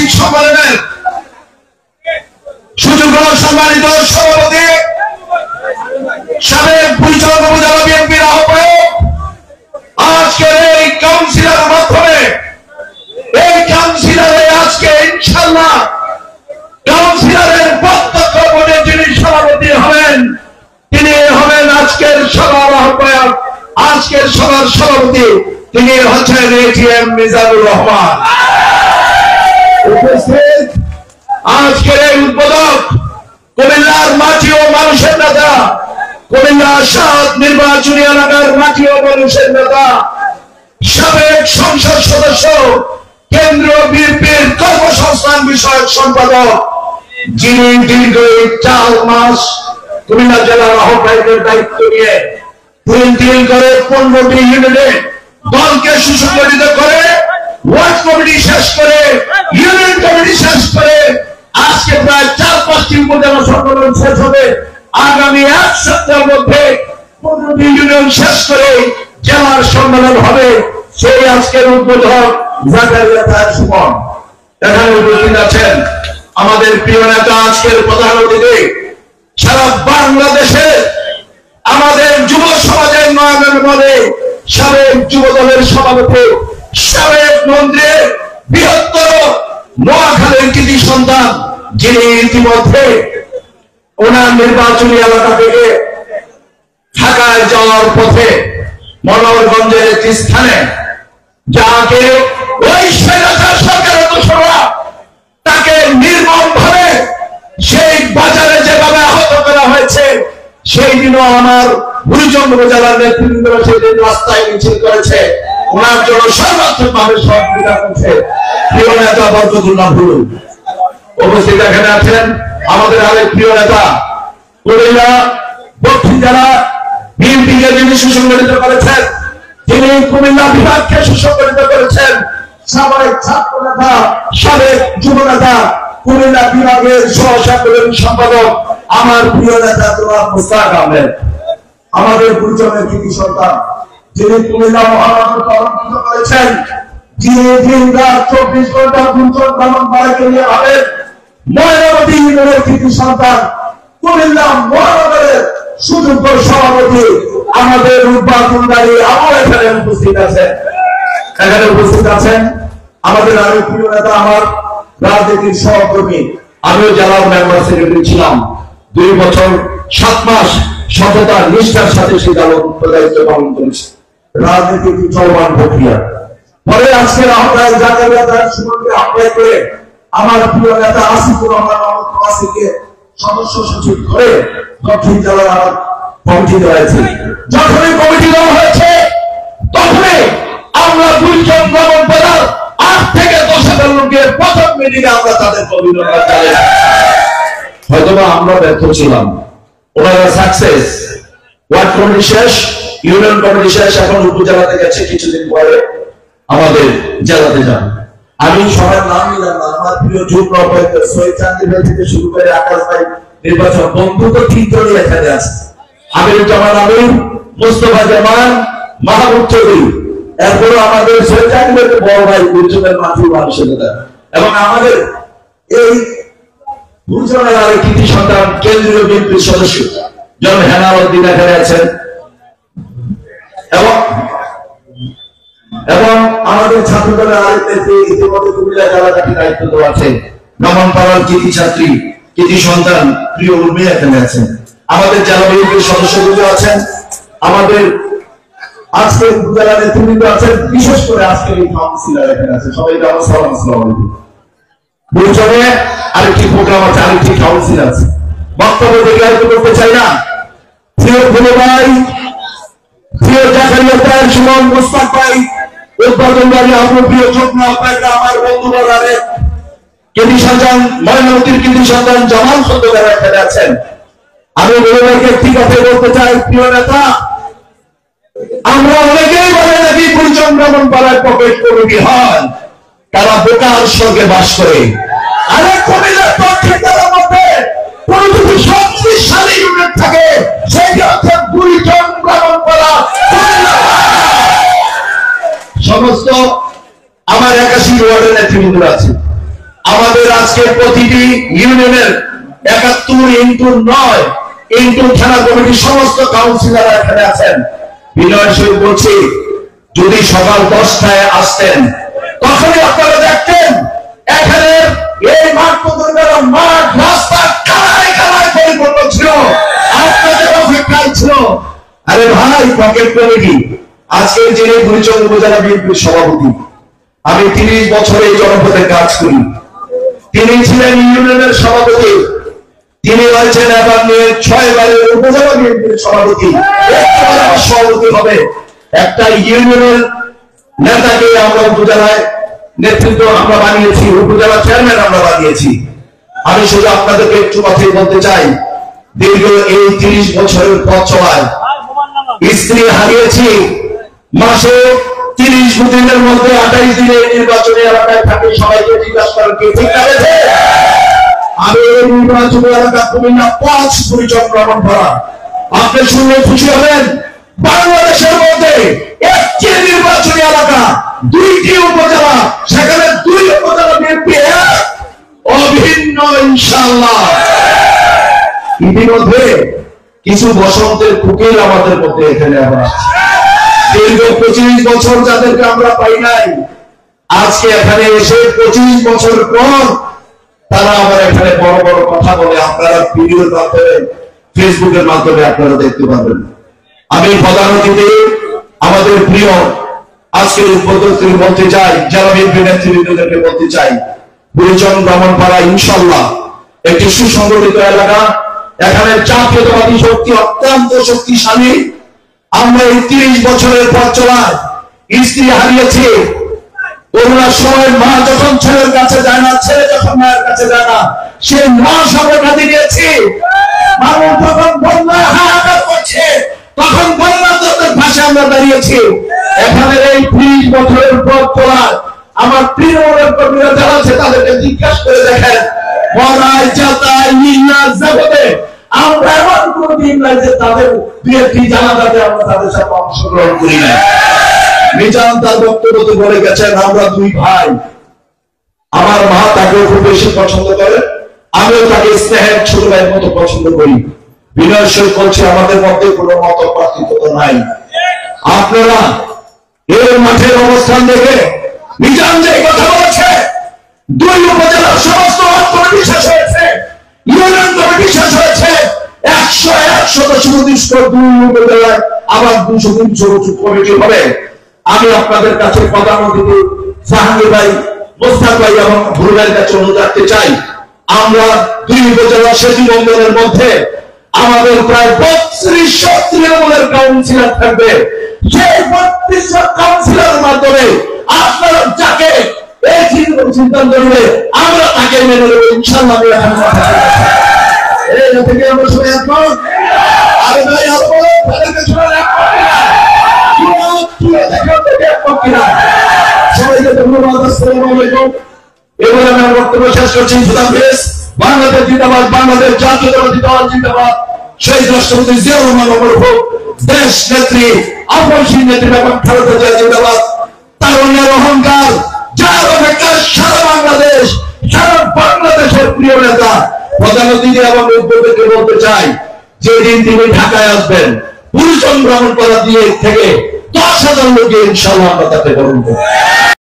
বার্ষিক সম্মেলনের সুযোগ্য সম্মানিত সভাপতি সাবেক পরিচালক উপজেলা বিএনপির আহ্বায়ক আজকের এই কাউন্সিলের মাধ্যমে এই কাউন্সিলরে আজকে ইনশাআল্লাহ কাউন্সিলরের প্রত্যক্ষ ভোটে যিনি সভাপতি হবেন তিনি হবেন আজকের সভার আহ্বায়ক আজকের সভার সভাপতি তিনি হচ্ছেন এটিএম মিজানুর রহমান। উপস্থিত আজকের এই উদ্বোধক কুমিল্লার মাটি ও মানুষের নেতা কুমিল্লা ৭ নির্বাচনী এলাকার মাটি ও মানুষের নেতা সাবেক সংসদ সদস্য কেন্দ্রীয় বিএনপির কর্মসংস্থান বিষয়ক সম্পাদক যিনি দীর্ঘ ৪ মাস কুমিল্লা জেলার আহ্বায়কের দায়িত্ব নিয়ে তিন করে ১৫টি ইউনিটে দলকে সুসংগঠিত করে ওয়ার্ড কমিটি শেষ করে ইউনিয়ন কমিটি শেষ করে আজকে প্রায় ৪-৫টি উপজেলা সম্মেলন শেষ হবে। আগামী ১ সপ্তাহের মধ্যে ১৫টি ইউনিয়ন শেষ করে জেলার সম্মেলন হবে। সেই আজকের উদ্বোধক জাকারিয়া তাহের সুমন এখানে উপস্থিত আছেন। আমাদের প্রিয় নেতা আজকের প্রধান অতিথি সারা বাংলাদেশে আমাদের যুব সমাজের নয়নের মনে সাবেক যুব দলের সভাপতি সাবেক মন্ত্রীর বৃহত্তর নোয়াখালীর কৃতি সন্তান যিনি ইতিমধ্যে ওনার নির্বাচনী এলাকা থেকে ঢাকায় যাওয়ার পথে মনোহরগঞ্জের একটি স্থানে যাকে ওই স্বৈরাচার সরকারের দোসররা তাকে নির্মম ভাবে সেই বাজারে যেভাবে আহত করা হয়েছে সেই দিনও আমার বুড়িচং উপজেলার নেতৃবৃন্দরা সেদিন রাস্তায় মিছিল করেছে ওনার জন্য সর্বাত্মক ভাবে সহযোগিতা করছে। প্রিয় নেতা বরকতুল্লাহ ভুলু উপস্থিত এখানে আছেন। আমাদের আরেক প্রিয় নেতা কুমিল্লা দক্ষিণ জেলা বিএনপিকে যিনি সুসংগঠিত করেছেন তিনি কুমিল্লা বিভাগকে সুসংগঠিত করেছেন সাবেক ছাত্র নেতা সাবেক যুব নেতা কুমিল্লা বিভাগের সহ-সাংগঠনিক সম্পাদক আমার প্রিয় নেতা জনাব মুস্তাক আহমেদ আমাদের পরিচয়ের কৃতি সন্তান যিনি কুমিল্লা মহানগর অলঙ্কৃত করেছেন যিনি দিন রাত ২৪ ঘন্টা গুঞ্জন ব্রাহ্মণবাড়িয়াকে নিয়ে ভাবেন ময়নামতি ইউনিয়নের কৃতি সন্তান কুমিল্লা মহানগরের সুযোগ্য সভাপতি আমাদের রূপবাদুলদারি আমার এখানে উপস্থিত আছেন। আমাদের আরো প্রিয় নেতা আমার রাজনীতির সহকর্মী আমিও জেলার মেম্বার সেক্রেটারি ছিলাম ২ বছর ৭ মাস সততা নিষ্ঠার সাথে সেই দায়িত্ব পালন করেছি। রাজনীতি একটি চলমান প্রক্রিয়া। পরে আজকের আহ্বায়ক জাকারিয়া তাহের সুমনকে আহ্বায়ক করে আমার প্রিয় নেতা আসিফুর রহমান আসিফকে সদস্য সচিব করে দক্ষিণ জেলার আমার কমিটি দেওয়া হয়েছে। যখনই কমিটি দেওয়া হয়েছে তখনই আমরা ২ জন ব্রাহ্মণবাড়িয়ার ৮ থেকে ১০,০০০ লোকের প্রথম মিটিংয়ে আমরা তাদের অভিনন্দন জানাই। হয়তোবা আমরা ব্যর্থ ছিলাম, ওনারা সাকসেস। ওয়ার্ড কমিটি শেষ, ইউনিয়ন কমিটি শেষ, এখন উপজেলাতে গেছে, কিছুদিন পরে আমাদের জেলাতে যান। আমি সবার নাম নিলাম না, আমার প্রিয় যুব আহ্বায়ক সৈয়দ চান্দির ভাই থেকে শুরু করে আকাশ ভাই নির্বাচন বন্ধু তো ৩ জনই এখানে আছে। আমিরুল জামান আমির, মোস্তফা জামান, মাহবুব চৌধুরী, এরপরও আমাদের সৈয়দ চান্দির বড় ভাই উজ্জ্বলের মাঠুর মানুষের নেতা এবং আমাদের এই বুঝনের আরেক কৃতি সন্তান কেন্দ্রীয় বিএনপির সদস্য জন হেনারউদ্দিন এখানে আছেন এবং আমাদের ছাত্র দলের আরেক নেত্রী ইতিমধ্যে কুমিল্লা জেলাঘাটি দায়িত্ব দেওয়া আছে নমনপাড়ার কৃতি ছাত্রী কৃতি সন্তান প্রিয় উর্মি এখানে আছেন। আমাদের জেলা বিএনপির সদস্যগুলো আছেন, আমাদের আজকে উপজেলা নেতৃবৃন্দ আছেন, বিশেষ করে আজকের এই কাউন্সিলর এখানে আছে। সবাইকে আমার সালাম। আসসালামু আলাইকুম। বুঝলে আরেকটি প্রোগ্রাম আছে, আরেকটি কাউন্সিল আছে, বক্তব্য দীর্ঘায়িত করতে চাই না। প্রিয় ভুলো ভাই, প্রিয় জাকারিয়া তাহের সুমন, মুস্তাক ভাই, উদ্বোধনকারী আমার প্রিয় যুগ্ম আহ্বায়করা, আমার বন্ধুবর্গ আরেক কৃতি সন্তান ময়নামতির কৃতি সন্তান জামাল খন্দকার এখানে আছেন। আমি ভুলো ভাইকে একটি কথা বলতে চাই, প্রিয় নেতা, আমরা অনেকেই বলে নাকি পরিচয় ব্রাহ্মণবাড়িয়ার পকেট কমিটি হয়, তারা বোকার স্বর্গে বাস করে। আরেক কমিটির পক্ষে তাদের মধ্যে কোন যদি শক্তিশালী ইউনিট থাকে সেইটা হচ্ছে পরিচয় ব্রাহ্মণবাড়িয়া। সমস্ত আমার ৮১ ওয়ার্ডের নেতৃবৃন্দ আছে, আমার আজকে প্রতিটি ইউনিয়নের 71x9 থানা কমিটির সমস্ত কাউন্সিলর এখানে আছেন। বিনয় সহিত বলছি, যদি সকাল 10টায় আসতেন তখনই আপনারা দেখতেন এখানে এই মাঠ মাঠ রাস্তা কালায় কালায় পরিপূর্ণ ছিল, আপনাদের অপেক্ষায় ছিল। আরে ভাই, পকেট কমিটি আজকের যিনি বুড়িচং উপজেলা বিএনপির সভাপতি, আমি 30 বছর এই জনপদে কাজ করি। তিনি ছিলেন ইউনিয়নের সভাপতি, তিনি হয়েছেন এবার নিয়ে 6 বারের উপজেলা বিএনপির সভাপতি। সভাপতি হবে একটা ইউনিয়নের নেতাকে আমরা উপজেলায় নেতৃত্ব আমরা বানিয়েছি, উপজেলা চেয়ারম্যান আমরা বানিয়েছি। আমি শুধু আপনাদেরকে একটু কথাই বলতে চাই, দীর্ঘ এই 30 বছরের পথ চলায় স্ত্রী হারিয়েছি। মাসে 30 দিনের মধ্যে 28 দিনে নির্বাচনী এলাকায় থাকে, সবাইকে জিজ্ঞাসা করেন কি ঠিক আছে। আমি এই নির্বাচনী এলাকা কুমিল্লা 5 পরিচক্রমণ করা, আপনি শুনলে খুশি হবেন। বাংলাদেশের মধ্যে একটি নির্বাচনী এলাকা, 2টি উপজেলা, সেখানে 2 উপজেলা বিএনপি অভিন্ন ইনশাআল্লাহ। ইতিমধ্যে কিছু বসন্তের কুকিল আমাদের মধ্যে এখানে আবার আসছে। দীর্ঘ 25 বছর যাদেরকে আমরা পাই নাই, আজকে এখানে এসে 25 বছর পর তারা আবার এখানে বড় বড় কথা বলে। আপনারা ভিডিওর মাধ্যমে, ফেসবুকের মাধ্যমে আপনারা দেখতে পাবেন। আমি প্রধান অতিথি আমাদের প্রিয় আজকের উদ্বোধক বলতে চাই, যারা বিএনপি নেতৃবৃন্দদেরকে বলতে চাই, বুড়িচং ব্রাহ্মণপাড়া ইনশাআল্লাহ একটি সুসংগঠিত এলাকা। এখানে জাতীয়তাবাদী শক্তি অত্যন্ত শক্তিশালী। আমরা এই 30 বছরের পথ চলায় স্ত্রী হারিয়েছি। করোনার সময় মা যখন ছেলের কাছে যায় না, ছেলে যখন মায়ের কাছে যায় না, সে মা সঙ্গে কাঁদি দিয়েছি। মানুষ যখন বন্যায় হাহাকার করছে, তখন বন্যাদের পাশে আমরা দাঁড়িয়েছি। এখানে এই 30 বছরের পথ চলায় আমার প্রিয় কর্মীরা যারা আছে তাদেরকে জিজ্ঞাসা করে দেখেন, মরাই যাতাই নির্নাজ জগতে আমরা এমন কোন দিন নাই যে তাদের বিএনপি জানাজাতে আমরা তাদের সাথে অংশগ্রহণ করি না। মিজান তার বক্তব্য বলে গেছেন, আমরা 2 ভাই। আমার মা তাকে খুব বেশি পছন্দ করে, আমিও তাকে স্নেহের ছোট ভাইয়ের মতো পছন্দ করি। বিনয় সহিত বলছে, আমাদের মধ্যে কোনো মত পার্থক্য নাই। আপনারা এই মাঠের অবস্থান দেখে মিজান যে কথা বলেছে, 2 উপজেলার সমস্ত কমিটি শেষ হয়েছে, ইউনিয়ন কমিটি শেষ হয়েছে, 100 2 উপজেলায় আবার 200 কমিটি হবে। আমি আপনাদের কাছে প্রধান অতিথি জাহাঙ্গীর ভাই, মোস্তাক ভাই এবং ভুরুলের কাছে অনুরোধ রাখতে চাই, আমরা 2 উপজেলা সেতু বন্ধনের মধ্যে আমাদের প্রায় 3200 তৃণমূলের কাউন্সিলর থাকবে। সেই 3200 কাউন্সিলরের মাধ্যমে আপনারা যাকে এই সিদ্ধান্ত নেবে আমরা তাকে মেনে নেব ইনশাআল্লাহ। এই থেকে আমরা সবাই একমত। আরে ভাই আপনাদেরকে শোনা সবাইকে ধন্যবাদ। আসসালামু আলাইকুম। এবার আমি আমার বক্তব্য শেষ করছি। বাংলাদেশ জিন্দাবাদ, বাংলাদেশ জাতীয়তাবাদী দল জিন্দাবাদ। শহীদ রাষ্ট্রপতি জিয়াউর রহমান অমর হোক, দেশ নেত্রী আপসী নেত্রী বেগম খালেদা জিয়া জিন্দাবাদ। তারুণ্যের অহংকার, যার অপেক্ষা সারা বাংলাদেশ, সারা বাংলাদেশের প্রিয় নেতা প্রধান অতিথি এবং উদ্যোগকে বলতে চাই, যেদিন তিনি ঢাকায় আসবেন, বুড়িচং ব্রাহ্মণপাড়া দিয়ে থেকে 10,000 লোকে ইনশাআল্লাহ আমরা তাকে গ্রহণ করব।